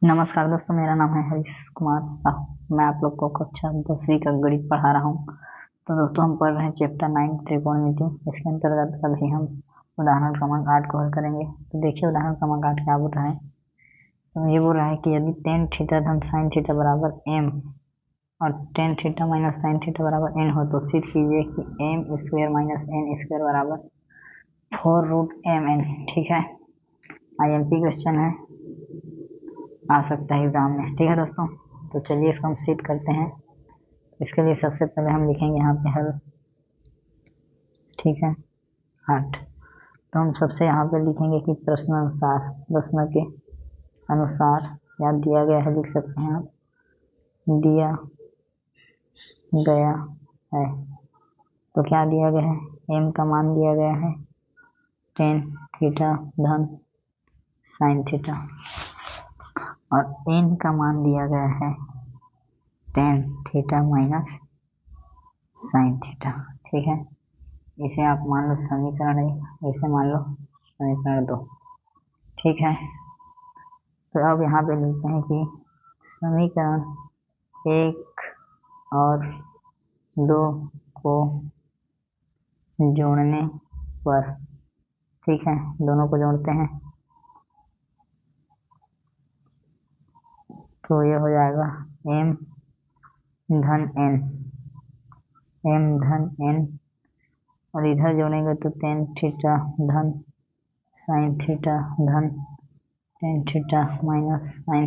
नमस्कार दोस्तों, मेरा नाम है हरीश कुमार साहू। मैं आप लोग को कक्षा 10वीं का गणित पढ़ा रहा हूँ। तो दोस्तों, हम पढ़ रहे हैं चैप्टर 9 त्रिकोणमिति। इसके अंतर्गत अभी हम उदाहरण क्रमांक 8 को हल करेंगे। तो देखिए, उदाहरण क्रमांक 8 क्या बोल रहा है। तो ये बोल रहा है कि यदि tan थीटा धन sin थीटा बराबर m और tan theta minus sin theta बराबर n हो तो सिद्ध कीजिए कि m square minus n square बराबर 4√mn। ठीक है, IMP क्वेश्चन है, आ सकता है एग्जाम में। ठीक है दोस्तों, तो चलिए इसको हम सिद्ध करते हैं। इसके लिए सबसे पहले हम लिखेंगे यहाँ पे हल। ठीक है, 8। तो हम सबसे यहाँ पे लिखेंगे कि प्रश्न के अनुसार या दिया गया है, लिख सकते हैं आप, दिया गया है। तो क्या दिया गया है, m का मान दिया गया है tan थीटा धन sin थीटा और n का मान दिया गया है tan theta minus sin theta. ठीक है, इसे आप मान लो समीकरण 1, इसे मान लो समीकरण 2। ठीक है, तो अब यहाँ पे लिखते हैं कि समीकरण 1 और 2 को जोड़ने पर, ठीक है, दोनों को जोड़ते हैं तो ये हो जाएगा m धन n और इधर जोड़ेंगे तो tan थीटा धन sin थीटा धन tan theta minus sin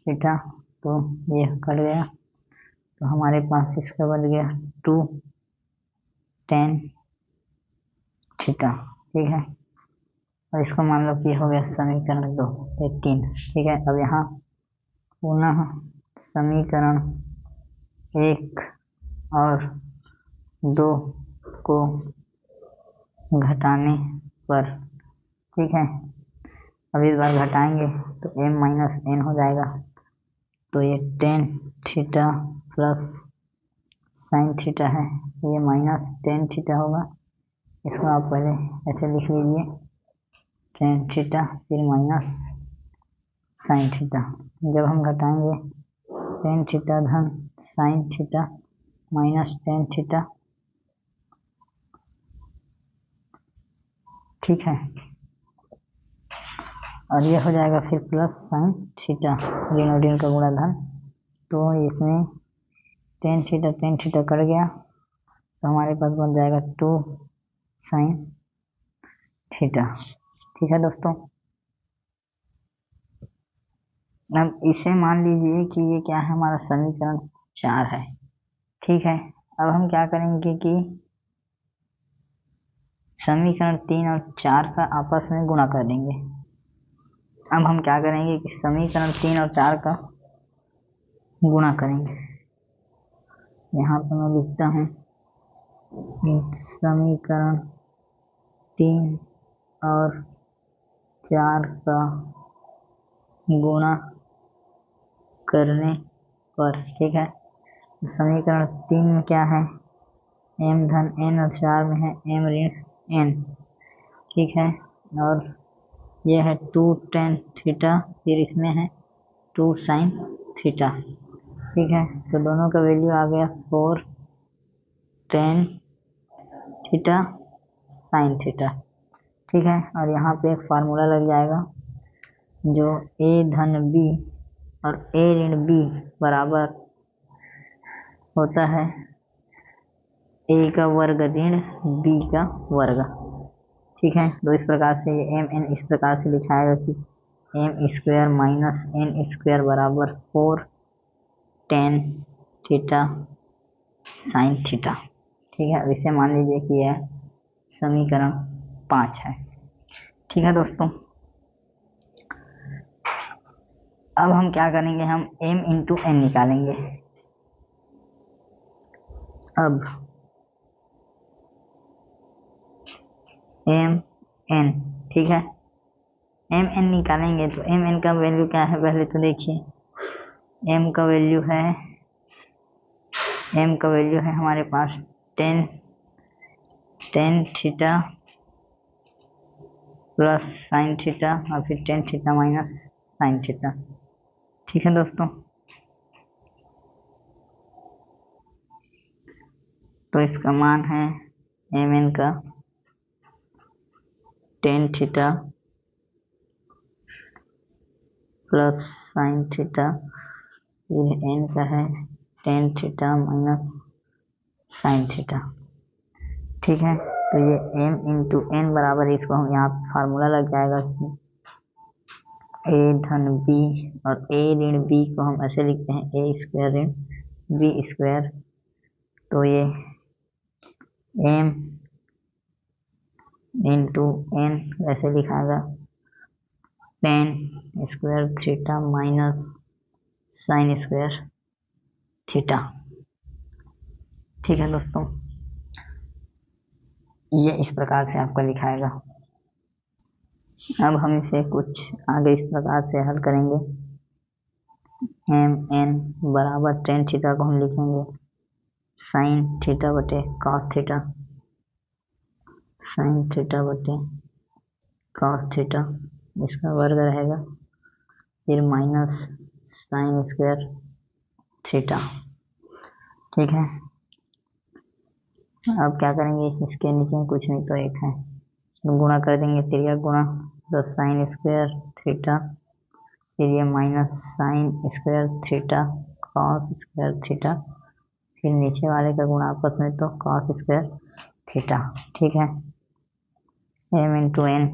theta. तो ये कट गया, तो हमारे पास इसका बन गया 2 tan थीटा। ठीक है, और इसको मान लो कि हो गया समीकरण 2, ये 3। ठीक है, अब यहाँ पुनः समीकरण 1 और 2 को घटाने पर, ठीक है, अब इस बार घटाएंगे तो m माइनस n हो जाएगा। तो ये tan theta plus sin theta है, ये माइनस tan थीटा होगा। इसको आप पहले ऐसे लिख लीजिए, tan थीटा फिर माइनस sin थीटा। जब हम घटाएंगे tan थीटा धन sin theta minus tan theta, ठीक है, और ये हो जाएगा फिर प्लस sin थीटा, ऋण और ऋण का गुणा धन। तो इसमें tan थीटा कट गया, तो हमारे पास बन जाएगा 2 sin थीटा। ठीक है दोस्तों, अब इसे मान लीजिए कि ये क्या है, हमारा समीकरण 4 है। ठीक है, अब हम क्या करेंगे कि समीकरण 3 और 4 का आपस में गुणा कर देंगे। अब हम क्या करेंगे कि समीकरण 3 और 4 का गुणा करेंगे। यहाँ पर मैं लिखता हूँ समीकरण 3 और 4 का गुणा करने पर, ठीक है, समीकरण 3 में क्या है, m धन n और 4 में है m ऋण n। ठीक है, और यह है 2 tan थीटा, फिर इसमें है 2 sin थीटा। ठीक है, तो दोनों का वैल्यू आ गया 4 tan थीटा sin थीटा। ठीक है, और यहाँ पे एक फार्मूला लग जाएगा जो a धन b और a ऋण b बराबर होता है a का वर्ग ऋण b का वर्ग। ठीक है, तो इस प्रकार से ये mn इस प्रकार से लिखाएगा कि m square minus n square बराबर 4 tan थीटा sin थीटा। ठीक है, अब इसे मान लीजिए कि यह समीकरण 5 है। ठीक है दोस्तों, अब हम क्या करेंगे, हम m इंटू n निकालेंगे। अब m n, ठीक है, m n निकालेंगे तो m n का वैल्यू क्या है, पहले तो देखिए m का वैल्यू है हमारे पास tan theta plus sin theta और फिर tan theta minus sin theta. ठीक है दोस्तों, तो इसका मान है एम एन का tan theta plus sine theta, ये एन का है tan theta minus sine theta. ठीक है, तो ये m इंटू एन बराबर है, इसको हम यहाँ फार्मूला लग जाएगा कि a धन b और a ऋण b को हम ऐसे लिखते हैं a स्क्वायर ऋण b स्क्वायर, तो ये m इंटू एन ऐसे लिखाएगा tan square theta minus sine square theta. ठीक है दोस्तों, ये इस प्रकार से आपका लिखाएगा। अब हम इसे कुछ आगे इस प्रकार से हल करेंगे। एम एन बराबर टेन थीटा को हम लिखेंगे साइन थीटा बटे कॉस थीटा, साइन थीटा बटे कॉस थीटा, इसका वर्ग रहेगा, फिर माइनस साइन स्क्वायर थीटा। ठीक है, अब क्या करेंगे, इसके नीचे कुछ नहीं तो एक है, तो गुणा कर देंगे, तिर्यक गुणा, तो साइन स्क्वायर थीटा, फिर ये minus sine square theta cos square theta, फिर नीचे वाले का गुणा आपस में तो कॉस स्क्वायर थीटा। ठीक है, एम इंटू एन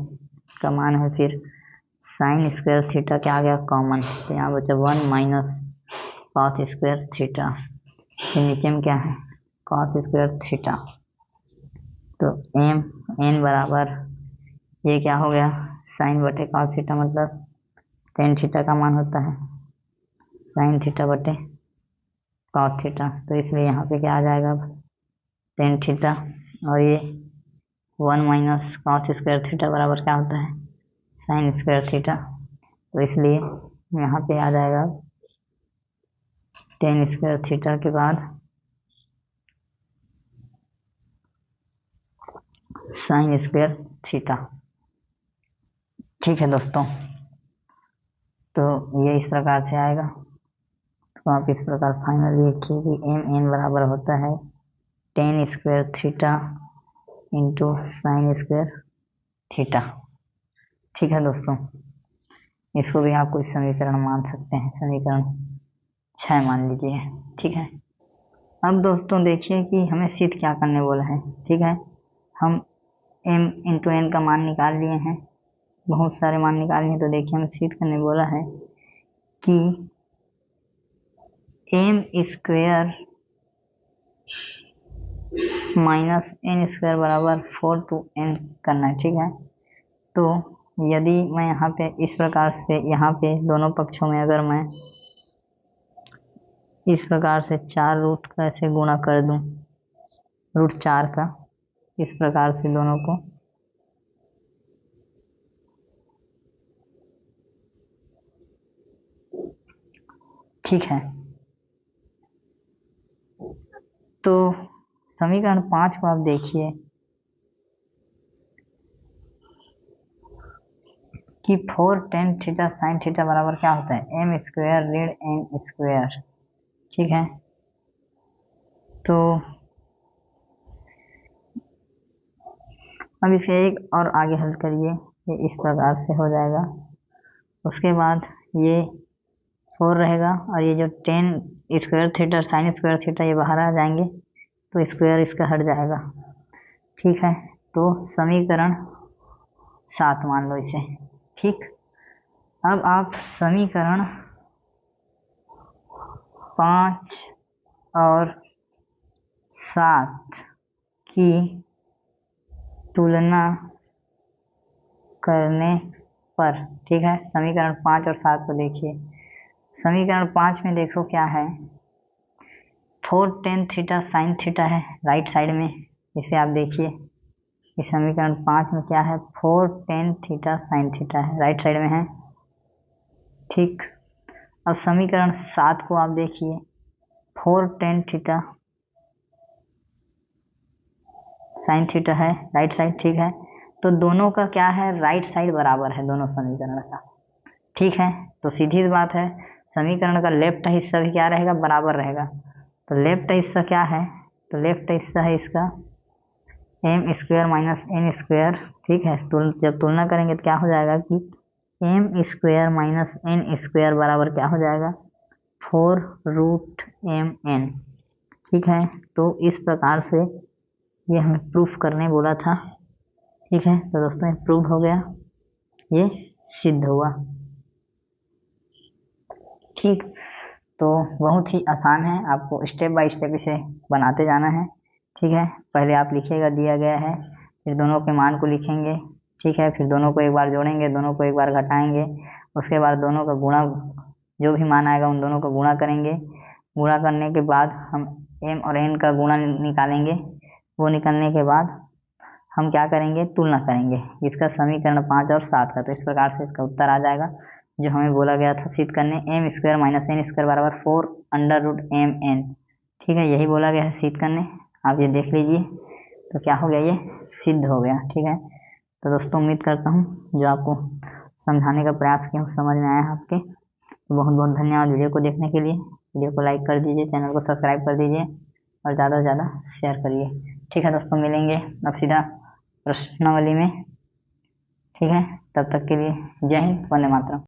का मान है, फिर साइन स्क्वायर थीटा क्या आ गया कॉमन, तो यहाँ बचा one minus cos square theta, फिर नीचे में क्या है कॉस स्क्वायर थीटा, तो एम एन बराबर ये क्या हो गया साइन बटे कॉस थीटा, मतलब टेन थीटा का मान होता है साइन थीटा बटे कॉस थीटा, तो इसलिए यहाँ पे क्या आ जाएगा टेन थीटा, और ये one minus cos square theta बराबर क्या होता है साइन स्क्वायर थीटा, तो इसलिए यहाँ पे आ जाएगा टेन स्क्वायर थीटा के बाद साइन स्क्वायर थीटा। ठीक है दोस्तों, तो ये इस प्रकार से आएगा, तो आप इस प्रकार फाइनली लिखिए कि एम एन बराबर होता है ten square theta into sine square theta. ठीक है दोस्तों, इसको भी आप कुछ समीकरण मान सकते हैं, समीकरण 6 मान लीजिए। ठीक है, अब दोस्तों देखिए कि हमें सिद्ध क्या करने बोला है। ठीक है, हम m इंटू एन का मान निकाल लिए हैं, बहुत सारे मान निकाल लिए, तो देखिए हमें सिद्ध करने बोला है कि M square minus N square बराबर 4 to n करना है। ठीक है, तो यदि मैं यहाँ पे इस प्रकार से यहाँ पे दोनों पक्षों में अगर मैं इस प्रकार से 4 रूट का ऐसे गुणा कर दूं, रूट 4 का, इस प्रकार से दोनों को, ठीक है, तो समीकरण 5 को आप देखिए कि 4 टेन थीटा साइन थीटा बराबर क्या होता है एम स्क्वायर ऋण एन स्क्वायर। ठीक है, तो अब इसे एक और आगे हल करिए, ये इस प्रकार से हो जाएगा, उसके बाद ये 4 रहेगा और ये जो ten square theta sine square theta ये बाहर आ जाएंगे, तो स्क्वायर इसका हट जाएगा। ठीक है, तो समीकरण 7 मान लो इसे। ठीक, अब आप समीकरण 5 और 7 की तुलना करने पर, ठीक है, समीकरण 5 और 7 को देखिए। समीकरण 5 में देखो क्या है, 4 टेन थीटा साइन थीटा है राइट साइड में, इसे आप देखिए, इस समीकरण 5 में क्या है 4 टेन थीटा साइन थीटा है राइट साइड में है। ठीक, अब समीकरण 7 को आप देखिए, 4 टेन थीटा साइन थीटा है राइट साइड। ठीक है, तो दोनों का क्या है राइट साइड बराबर है दोनों समीकरण का। ठीक है, तो सीधी बात है समीकरण का लेफ्ट हिस्सा भी क्या रहेगा, बराबर रहेगा। तो लेफ्ट हिस्सा क्या है, तो लेफ्ट हिस्सा है इसका M square minus N square, ठीक है। जब तुलना करेंगे तो क्या हो जाएगा कि M square minus N square बराबर क्या हो जाएगा, 4√mn, ठीक है। तो इस प्रकार से ये हमें प्रूफ करने बोला था, ठीक है। तो दोस्तों प्रूफ हो गया, ये सिद्ध हुआ, ठीक। तो बहुत ही आसान है, आपको स्टेप बाय स्टेप इसे बनाते जाना है, ठीक है। पहले आप लिखिएगा, दिया गया है, फिर दोनों के मान को लिखेंगे, ठीक है। फिर दोनों को एक बार जोड़ेंगे, दोनों को एक बार घटाएंगे, उसके बाद दोनों का गुणा, जो भी मान आएगा उन दोनों का गुणा करेंगे। गुणा करने के बाद हम एम और एन का गुणा निकालेंगे। वो निकालने के बाद हम क्या करेंगे, तुलना करेंगे इसका समीकरण 5 और 7 का। तो इस प्रकार से इसका उत्तर आ जाएगा जो हमें बोला गया था सिद्ध करने, M square minus N square बराबर 4√mn, ठीक है। यही बोला गया है सिद्ध करने, आप ये देख लीजिए। तो क्या हो गया, ये सिद्ध हो गया, ठीक है। तो दोस्तों उम्मीद करता हूँ जो आपको समझाने का प्रयास किया समझ में आया आपके। तो बहुत बहुत धन्यवाद वीडियो को देखने के लिए। वीडियो को लाइक कर दीजिए, चैनल को सब्सक्राइब कर दीजिए और ज़्यादा से ज़्यादा शेयर करिए, ठीक है। दोस्तों मिलेंगे अब सीधा प्रश्नावली में, ठीक है। तब तक के लिए जय हिंद, वंदे मातरम।